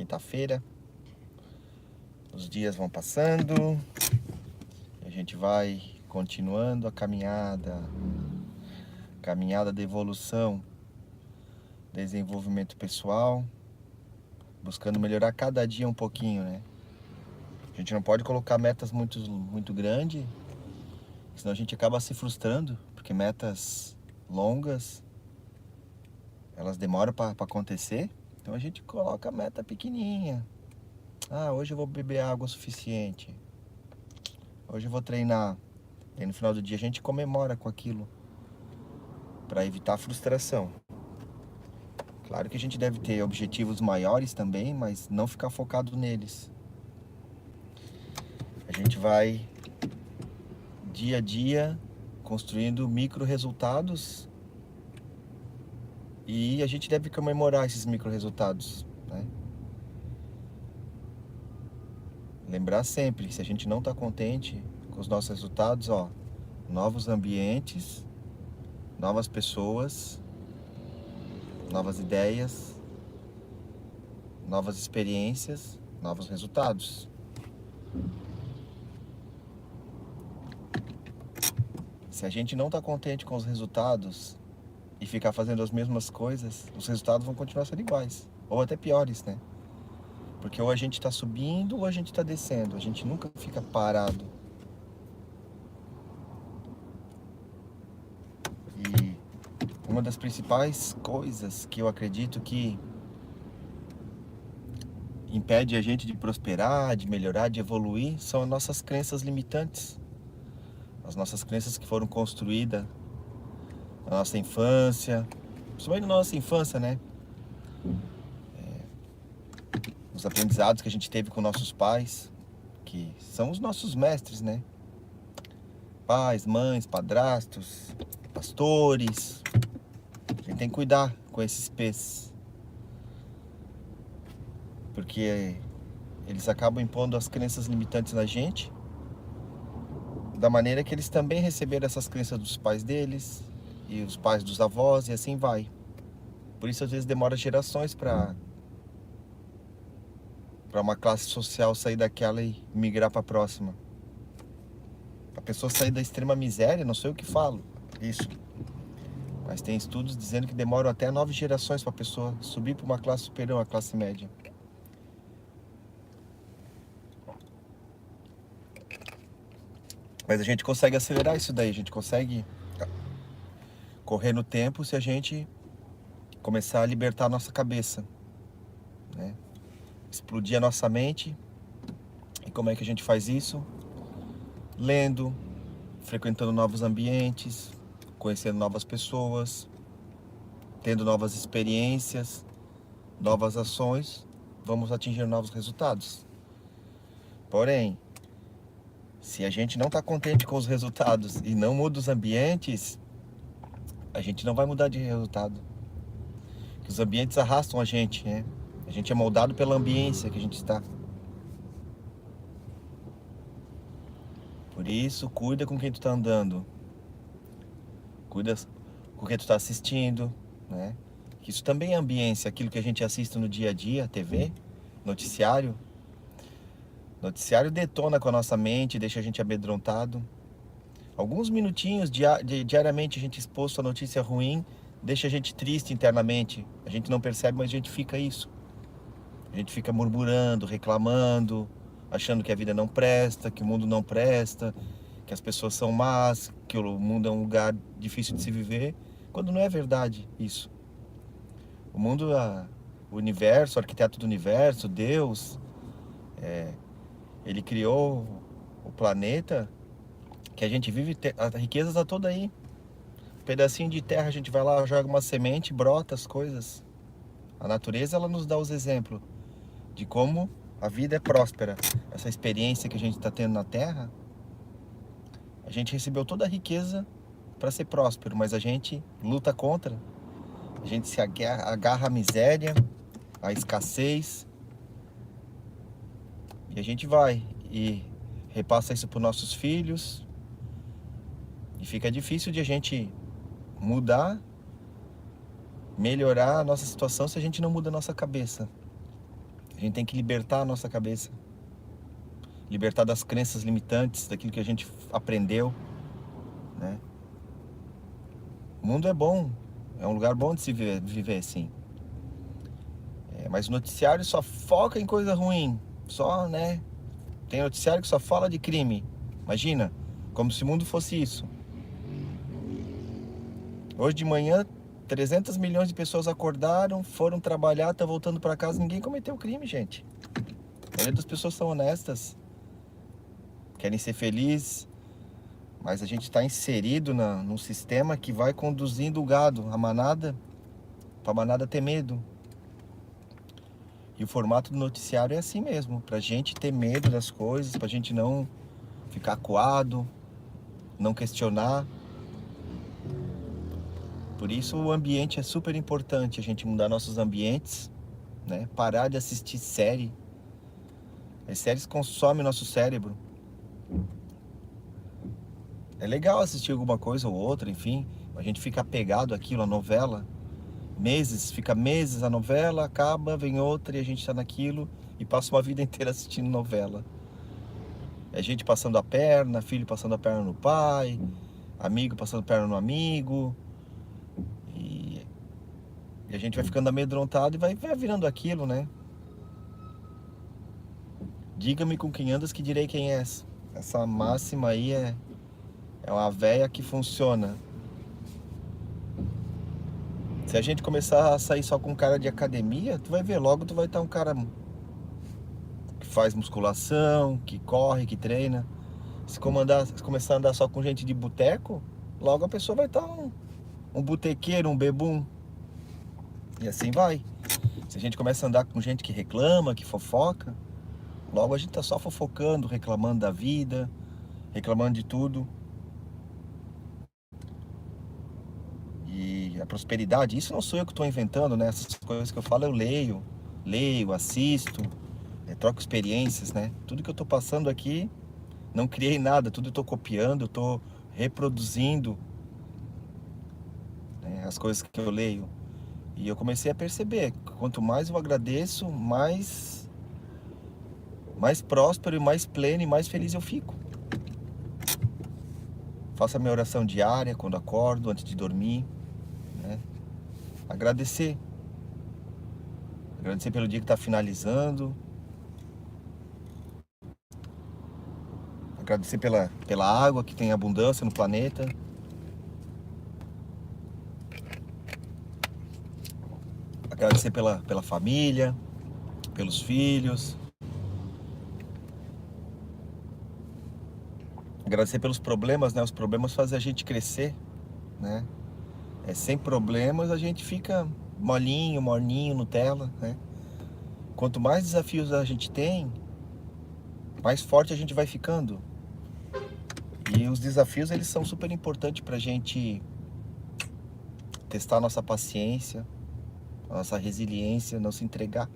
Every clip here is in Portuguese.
quinta-feira. Os dias vão passando, a gente vai continuando a caminhada da evolução, desenvolvimento pessoal, buscando melhorar cada dia um pouquinho, né? A gente não pode colocar metas muito grandes, senão a gente acaba se frustrando, porque metas longas, elas demoram para acontecer. Então a gente coloca a meta pequenininha. Hoje eu vou beber água suficiente. Hoje eu vou treinar. E no final do dia a gente comemora com aquilo, para evitar a frustração. Claro que a gente deve ter objetivos maiores também, mas não ficar focado neles. A gente vai dia a dia construindo micro resultados e a gente deve comemorar esses micro resultados, né? Lembrar sempre que se a gente não está contente com os nossos resultados, novos ambientes, novas pessoas, novas ideias, novas experiências, novos resultados. Se a gente não está contente com os resultados e ficar fazendo as mesmas coisas, os resultados vão continuar sendo iguais, ou até piores, né? Porque ou a gente está subindo ou a gente está descendo, a gente nunca fica parado. E uma das principais coisas que eu acredito que impede a gente de prosperar, de melhorar, de evoluir, são as nossas crenças limitantes. As nossas crenças que foram construídas na nossa infância, principalmente na nossa infância, né? Os aprendizados que a gente teve com nossos pais, que são os nossos mestres, né? Pais, mães, padrastos, pastores. A gente tem que cuidar com esses pés, porque eles acabam impondo as crenças limitantes na gente, da maneira que eles também receberam essas crenças dos pais deles e os pais dos avós, e assim vai. Por isso às vezes demora gerações para uma classe social sair daquela e migrar para a próxima. A pessoa sair da extrema miséria, não sei o que falo isso, mas tem estudos dizendo que demoram até 9 gerações para a pessoa subir para uma classe superior, uma classe média. Mas a gente consegue acelerar isso daí, a gente consegue correr no tempo se a gente começar a libertar a nossa cabeça, né? Explodir a nossa mente. E como é que a gente faz isso? Lendo, frequentando novos ambientes, conhecendo novas pessoas, tendo novas experiências, novas ações, vamos atingir novos resultados. Porém, se a gente não está contente com os resultados e não muda os ambientes, a gente não vai mudar de resultado. Os ambientes arrastam a gente, né? A gente é moldado pela ambiência que a gente está. Por isso, cuida com quem tu está andando. Cuida com quem tu está assistindo, né? Isso também é ambiência, aquilo que a gente assiste no dia a dia, TV, noticiário. Noticiário detona com a nossa mente, deixa a gente amedrontado. Alguns minutinhos diariamente a gente exposto a notícia ruim, deixa a gente triste internamente. A gente não percebe, mas a gente fica isso. A gente fica murmurando, reclamando, achando que a vida não presta, que o mundo não presta, que as pessoas são más, que o mundo é um lugar difícil de se viver, quando não é verdade isso. O mundo, o universo, o arquiteto do universo, Deus, ele criou o planeta que a gente vive, a riqueza está toda aí. Um pedacinho de terra, a gente vai lá, joga uma semente, brota as coisas. A natureza, ela nos dá os exemplos de como a vida é próspera. Essa experiência que a gente está tendo na Terra, a gente recebeu toda a riqueza para ser próspero, mas a gente luta contra. A gente se agarra à miséria, à escassez, e a gente vai e repassa isso para os nossos filhos, e fica difícil de a gente mudar, melhorar a nossa situação se a gente não muda a nossa cabeça. A gente tem que libertar a nossa cabeça. Libertar das crenças limitantes, daquilo que a gente aprendeu, né? O mundo é bom, é um lugar bom de se viver sim. Mas o noticiário só foca em coisa ruim. Só, né? Tem noticiário que só fala de crime. Imagina, como se o mundo fosse isso. Hoje de manhã, 300 milhões de pessoas acordaram, foram trabalhar, estão voltando para casa. Ninguém cometeu crime, gente. A maioria das pessoas são honestas, querem ser felizes. Mas a gente está inserido num sistema que vai conduzindo o gado, a manada, para a manada ter medo. E o formato do noticiário é assim mesmo, pra gente ter medo das coisas, pra gente não ficar acuado, não questionar. Por isso o ambiente é super importante, a gente mudar nossos ambientes, né? Parar de assistir série. As séries consomem nosso cérebro. É legal assistir alguma coisa ou outra, enfim, a gente fica apegado àquilo, à novela. Meses, fica meses a novela, acaba, vem outra e a gente tá naquilo e passa uma vida inteira assistindo novela. É gente passando a perna, filho passando a perna no pai, amigo passando a perna no amigo. E a gente vai ficando amedrontado e vai virando aquilo, né? Diga-me com quem andas que direi quem és. Essa máxima aí é uma véia que funciona. Se a gente começar a sair só com cara de academia, tu vai ver, logo tu vai estar um cara que faz musculação, que corre, que treina. Se começar a andar só com gente de boteco, logo a pessoa vai estar um botequeiro, um bebum. E assim vai. Se a gente começa a andar com gente que reclama, que fofoca, logo a gente tá só fofocando, reclamando da vida, reclamando de tudo. E a prosperidade, isso não sou eu que estou inventando, né? Essas coisas que eu falo eu leio, assisto, troco experiências, né? Tudo que eu tô passando aqui, não criei nada, tudo eu tô copiando, eu tô reproduzindo, né, as coisas que eu leio. E eu comecei a perceber que quanto mais eu agradeço, mais próspero e mais pleno e mais feliz eu fico. Faço a minha oração diária quando acordo, antes de dormir, né? Agradecer. Agradecer pelo dia que está finalizando. Agradecer pela água que tem abundância no planeta. Agradecer pela família, pelos filhos. Agradecer pelos problemas, né? Os problemas fazem a gente crescer, né? Sem problemas a gente fica molinho, morninho, Nutella, né? Quanto mais desafios a gente tem, mais forte a gente vai ficando. E os desafios, eles são super importantes pra gente testar a nossa paciência, a nossa resiliência, não se entregar.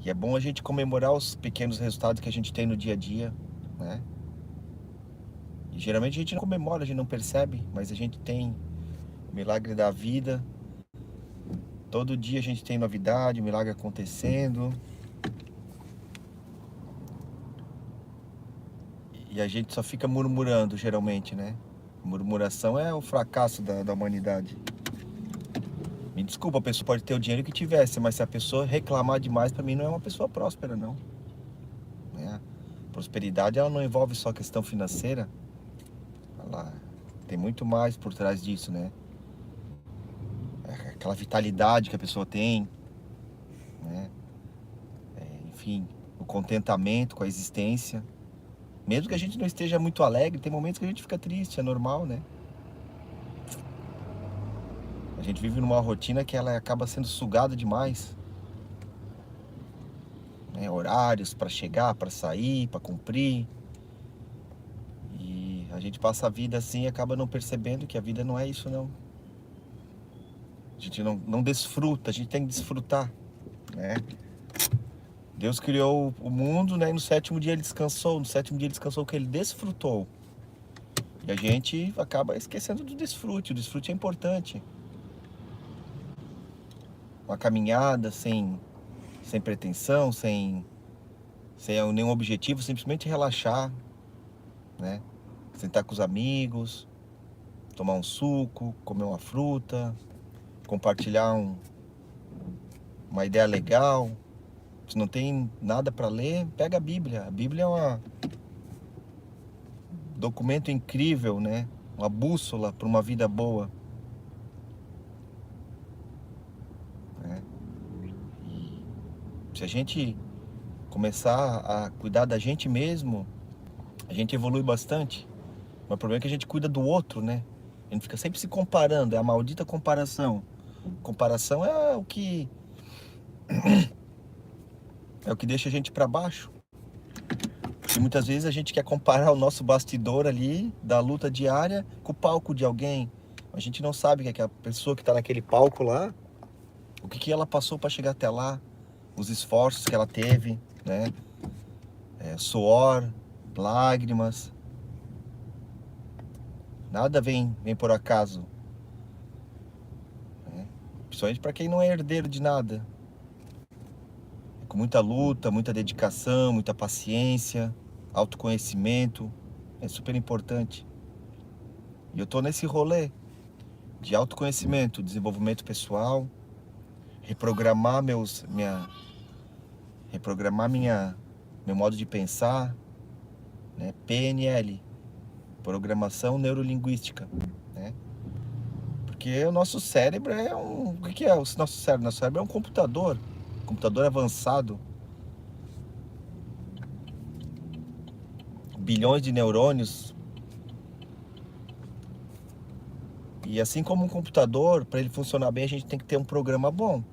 E é bom a gente comemorar os pequenos resultados que a gente tem no dia a dia, né? E geralmente a gente não comemora, a gente não percebe, mas a gente tem o milagre da vida. Todo dia a gente tem novidade, milagre acontecendo. E a gente só fica murmurando, geralmente, né? Murmuração é o fracasso da humanidade. Me desculpa, a pessoa pode ter o dinheiro que tivesse, mas se a pessoa reclamar demais, pra mim não é uma pessoa próspera, não. Né? Prosperidade, ela não envolve só questão financeira. Ela tem muito mais por trás disso, né? Aquela vitalidade que a pessoa tem, né? Enfim, o contentamento com a existência. Mesmo que a gente não esteja muito alegre, tem momentos que a gente fica triste, é normal, né? A gente vive numa rotina que ela acaba sendo sugada demais, né? Horários para chegar, para sair, para cumprir. E a gente passa a vida assim e acaba não percebendo que a vida não é isso, não. A gente não desfruta, a gente tem que desfrutar, né? Deus criou o mundo, né? E no sétimo dia ele descansou. No sétimo dia ele descansou que ele desfrutou. E a gente acaba esquecendo do desfrute. O desfrute é importante. uma caminhada sem pretensão, sem nenhum objetivo, simplesmente relaxar, né? Sentar com os amigos, tomar um suco, comer uma fruta, compartilhar uma ideia legal. Se não tem nada para ler, pega a Bíblia. A Bíblia é um documento incrível, né? Uma bússola para uma vida boa, né? Se a gente começar a cuidar da gente mesmo, a gente evolui bastante. Mas o problema é que a gente cuida do outro, né? A gente fica sempre se comparando, é a maldita comparação. Comparação é o que deixa a gente para baixo. Porque muitas vezes a gente quer comparar o nosso bastidor ali da luta diária com o palco de alguém. A gente não sabe que a pessoa que está naquele palco lá, o que ela passou para chegar até lá, os esforços que ela teve, né? Suor, lágrimas. Nada vem por acaso, né? Principalmente para quem não é herdeiro de nada. É com muita luta, muita dedicação, muita paciência, autoconhecimento. É super importante. E eu tô nesse rolê de autoconhecimento, desenvolvimento pessoal, reprogramar meu modo de pensar, né? PNL, programação neurolinguística, né? Porque o nosso cérebro o que é o nosso cérebro? Nosso cérebro é um computador avançado, bilhões de neurônios. E assim como um computador, para ele funcionar bem, a gente tem que ter um programa bom.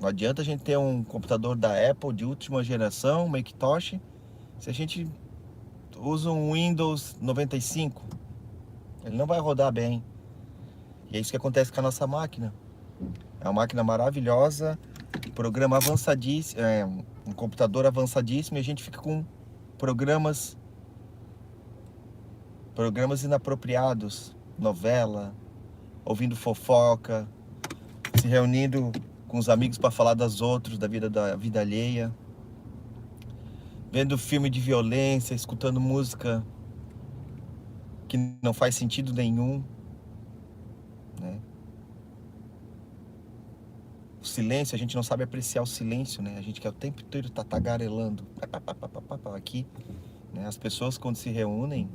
Não adianta a gente ter um computador da Apple de última geração, Macintosh, se a gente usa um Windows 95. Ele não vai rodar bem. E é isso que acontece com a nossa máquina. É uma máquina maravilhosa, programa avançadíssimo, um computador avançadíssimo, e a gente fica com programas inapropriados, novela, ouvindo fofoca, se reunindo com os amigos para falar da vida alheia, vendo filme de violência, escutando música que não faz sentido nenhum, né? O silêncio, a gente não sabe apreciar o silêncio, né? A gente quer o tempo inteiro tá tagarelando aqui, né? As pessoas quando se reúnem,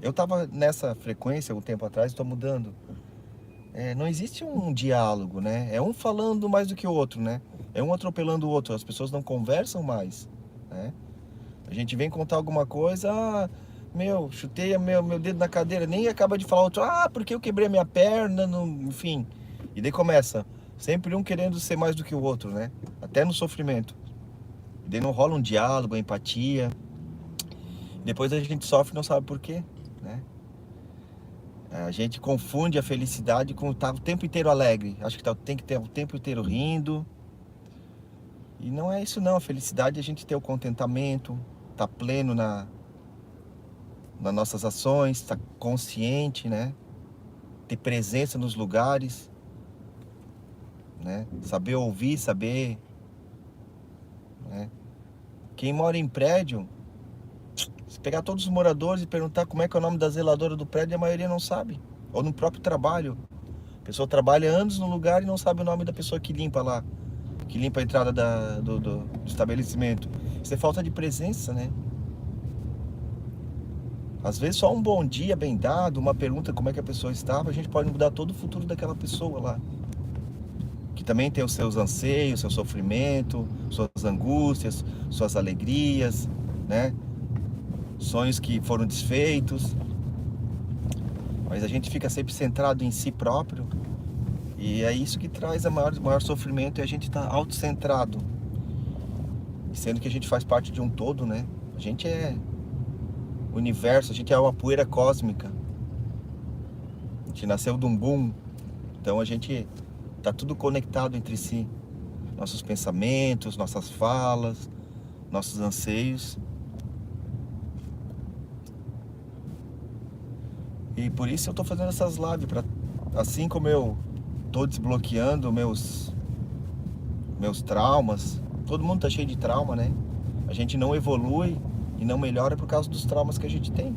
eu tava nessa frequência um tempo atrás, estou mudando. Não existe um diálogo, né? É um falando mais do que o outro, né? É um atropelando o outro. As pessoas não conversam mais, né? A gente vem contar alguma coisa, chutei meu dedo na cadeira, nem acaba de falar outro, porque eu quebrei a minha perna, enfim. E daí começa, sempre um querendo ser mais do que o outro, né? Até no sofrimento. E daí não rola um diálogo, empatia. Depois a gente sofre e não sabe por quê, né? A gente confunde a felicidade com estar o tempo inteiro alegre. Acho que tem que ter o tempo inteiro rindo. E não é isso não. A felicidade é a gente ter o contentamento, estar pleno nas nossas ações, estar consciente, né? Ter presença nos lugares, né? Saber ouvir, né? Quem mora em prédio, se pegar todos os moradores e perguntar como é que é o nome da zeladora do prédio, a maioria não sabe. Ou no próprio trabalho. A pessoa trabalha anos no lugar e não sabe o nome da pessoa que limpa lá, que limpa a entrada do estabelecimento. Isso é falta de presença, né? Às vezes só um bom dia bem dado, uma pergunta como é que a pessoa estava, a gente pode mudar todo o futuro daquela pessoa lá. Que também tem os seus anseios, seu sofrimento, suas angústias, suas alegrias, né? Sonhos que foram desfeitos. Mas a gente fica sempre centrado em si próprio. E é isso que traz o maior sofrimento, é a gente estar autocentrado. Sendo que a gente faz parte de um todo, né? A gente é o universo, a gente é uma poeira cósmica. A gente nasceu de um boom. Então a gente tá tudo conectado entre si. Nossos pensamentos, nossas falas, nossos anseios. E por isso eu tô fazendo essas lives, para assim como eu tô desbloqueando meus traumas, todo mundo tá cheio de trauma, né? A gente não evolui e não melhora por causa dos traumas que a gente tem.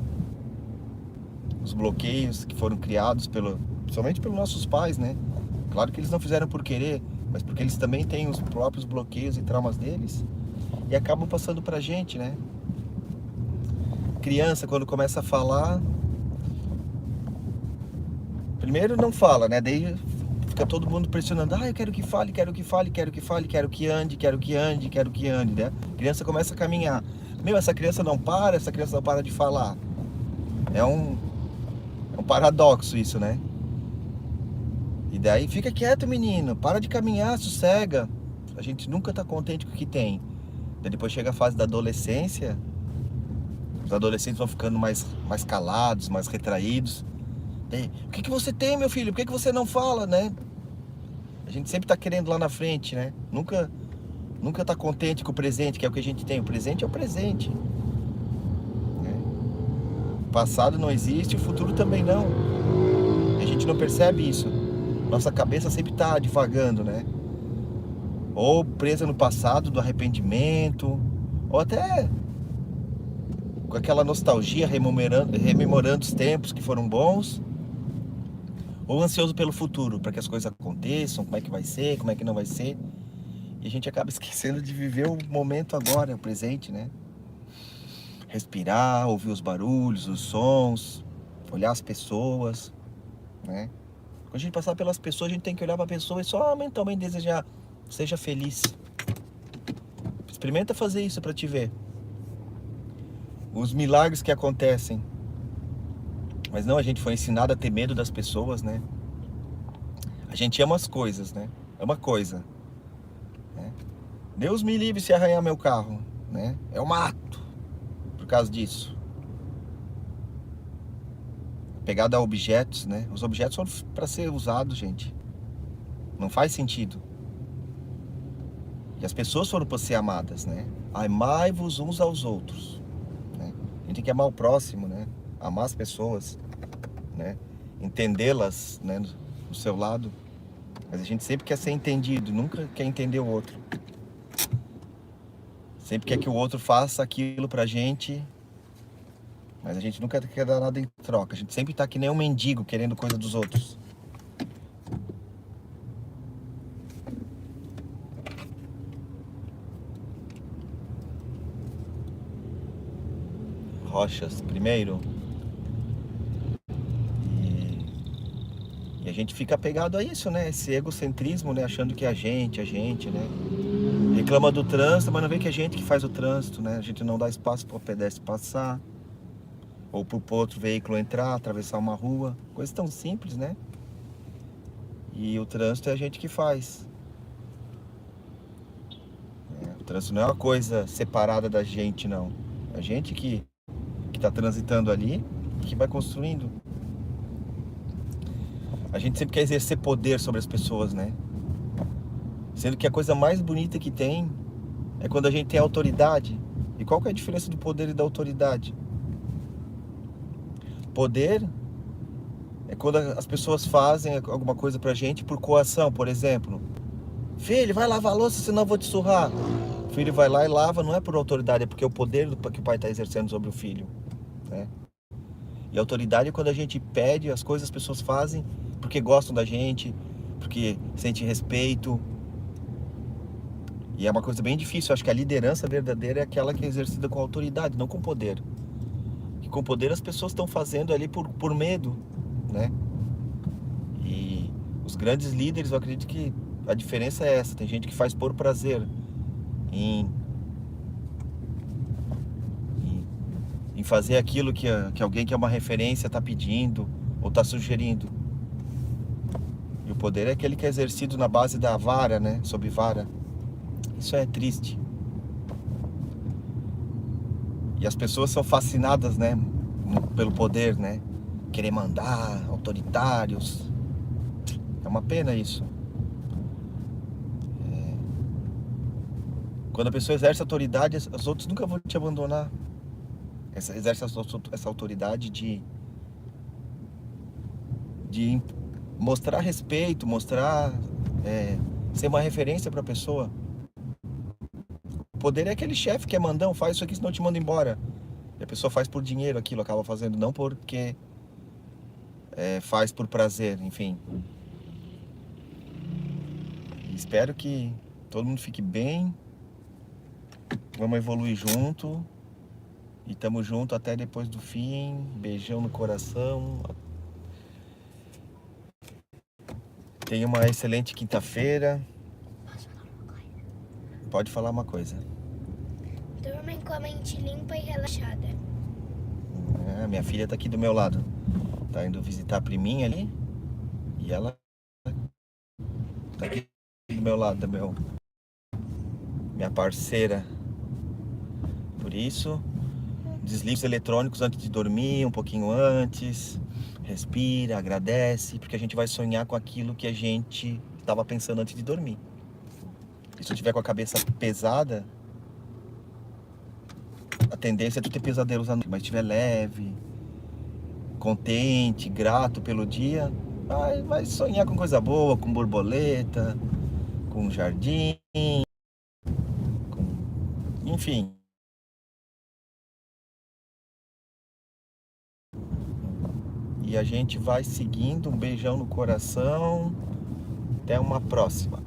Os bloqueios que foram criados principalmente pelos nossos pais, né? Claro que eles não fizeram por querer, mas porque eles também têm os próprios bloqueios e traumas deles e acabam passando pra gente, né? Criança, quando começa a falar, primeiro não fala, né? Daí fica todo mundo pressionando. Ah, eu quero que fale, quero que fale, quero que fale, quero que ande, quero que ande, quero que ande, né? A criança começa a caminhar. Meu, essa criança não para de falar. É um paradoxo isso, né? E daí fica quieto, menino, para de caminhar, sossega. A gente nunca tá contente com o que tem. Daí depois chega a fase da adolescência, os adolescentes vão ficando mais calados, mais retraídos. Daí, o que você tem, meu filho? Por que você não fala, né? A gente sempre tá querendo lá na frente, né? Nunca tá contente com o presente, que é o que a gente tem. O presente é o presente, né? O passado não existe, o futuro também não. E a gente não percebe isso. Nossa cabeça sempre tá divagando, né? Ou presa no passado, do arrependimento, ou até com aquela nostalgia, rememorando os tempos que foram bons, ou ansioso pelo futuro, para que as coisas aconteçam, como é que vai ser, como é que não vai ser. E a gente acaba esquecendo de viver o momento agora, o presente, né? Respirar, ouvir os barulhos, os sons, olhar as pessoas, né? Quando a gente passar pelas pessoas, a gente tem que olhar para a pessoa e só mentalmente desejar, seja feliz. Experimenta fazer isso para te ver. Os milagres que acontecem. Mas não, a gente foi ensinado a ter medo das pessoas, né? A gente ama as coisas, né? É uma coisa, né? Deus me livre se arranhar meu carro, né? Eu mato por causa disso. Pegada a objetos, né? Os objetos são para ser usados, gente. Não faz sentido. E as pessoas foram para ser amadas, né? Amai-vos uns aos outros, né? A gente tem que amar o próximo, né? Amar as pessoas, né? Entendê-las, né? Do seu lado. Mas a gente sempre quer ser entendido, nunca quer entender o outro. Sempre quer que o outro faça aquilo pra gente, mas a gente nunca quer dar nada em troca. A gente sempre tá que nem um mendigo querendo coisa dos outros. Rochas primeiro. E a gente fica apegado a isso, né? Esse egocentrismo, né? Achando que é a gente, né? Reclama do trânsito, mas não vê que é a gente que faz o trânsito, né? A gente não dá espaço para o pedestre passar, ou para o outro veículo entrar, atravessar uma rua. Coisa tão simples, né? E o trânsito é a gente que faz. O trânsito não é uma coisa separada da gente, não. É a gente que está transitando ali e que vai construindo. A gente sempre quer exercer poder sobre as pessoas, né? Sendo que a coisa mais bonita que tem é quando a gente tem autoridade. E qual que é a diferença do poder e da autoridade? Poder é quando as pessoas fazem alguma coisa pra gente por coação, por exemplo. Filho, vai lavar a louça, senão eu vou te surrar. O filho vai lá e lava, não é por autoridade, é porque é o poder que o pai está exercendo sobre o filho, né? E a autoridade é quando a gente pede as coisas, as pessoas fazem porque gostam da gente, porque sentem respeito. E é uma coisa bem difícil. Eu acho que a liderança verdadeira é aquela que é exercida com autoridade, não com poder. E com poder as pessoas estão fazendo ali por medo, né? E os grandes líderes, eu acredito que a diferença é essa. Tem gente que faz por prazer, em fazer aquilo que alguém que é uma referência está pedindo ou está sugerindo. E o poder é aquele que é exercido na base da vara, né? Sob vara. Isso é triste. E as pessoas são fascinadas, né? Pelo poder, né? Querer mandar, autoritários. É uma pena isso. Quando a pessoa exerce autoridade, os outros nunca vão te abandonar. Exerce essa autoridade de mostrar respeito, mostrar, ser uma referência para a pessoa. O poder é aquele chefe que é mandão, faz isso aqui senão eu te mando embora. E a pessoa faz por dinheiro aquilo, acaba fazendo, não porque faz por prazer, enfim. E espero que todo mundo fique bem. Vamos evoluir junto. E tamo junto até depois do fim. Beijão no coração. Tenha uma excelente quinta-feira. Pode falar uma coisa. Durmem com a mente limpa e relaxada. Minha filha tá aqui do meu lado. Tá indo visitar a priminha ali. E ela tá aqui do meu lado, minha parceira. Por isso, desliga os eletrônicos antes de dormir, um pouquinho antes. Respira, agradece, porque a gente vai sonhar com aquilo que a gente estava pensando antes de dormir. E se eu tiver com a cabeça pesada, a tendência é tu ter pesadelos à noite. Mas se estiver leve, contente, grato pelo dia, vai sonhar com coisa boa, com borboleta, com jardim, enfim. E a gente vai seguindo. Um beijão no coração. Até uma próxima.